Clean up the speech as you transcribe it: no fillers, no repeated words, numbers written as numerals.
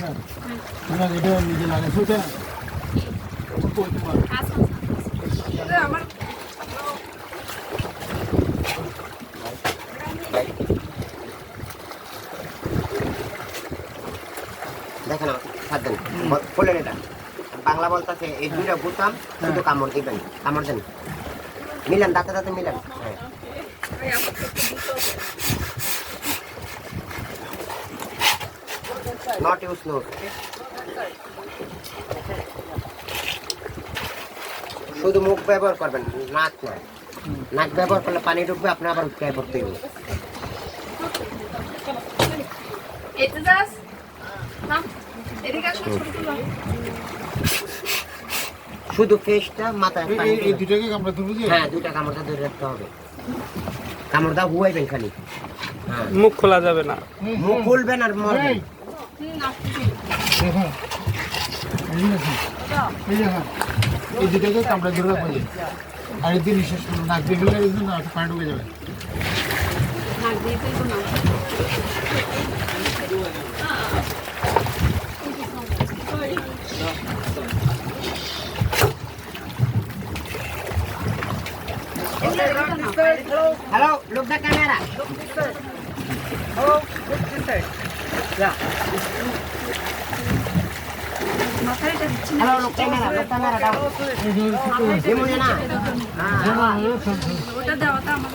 তোমার এটা নিজে লাগাইছো এটা আমার দেখেন হাত দেন বললেন এটা বাংলা বলতেছে এই দুইটা বুতাম শুধু কামড় দিবেন কামড় দেন মিলান দাঁতে দাঁতে মিলান নট ইউজ নোট শুধু মুখ ব্যবহার করবেন নাক না নাক ব্যবহার করলে পানি ঢুকবে আপনি আবার উঠে পড়তে হবে এতে যাস না এদিকে আসো শুধু ফেসটা মাথায় পানি এই দুটাকে কামড়া ধরবো যে হ্যাঁ দুইটা কামড়টা ধরে রাখতে হবে কামড়টা হুয়াইবেন খালি হ্যাঁ মুখ খোলা যাবে না মুখ খুলবেন আর মরবেন দেখো এই দেখো এই দুটাকে কামড়া ধরে রাখবো যে আর এই জিনিস নাক দিয়ে গেলে না পানি ঢুকে যাবে নাক দিয়ে ফেলবো না Hello, look the camera. Oh, look this side. Yeah. মাথাটা দিচ্ছি না Hello, look camera. Look camera down. Gimana na? ওটা দেওয়াটা আমার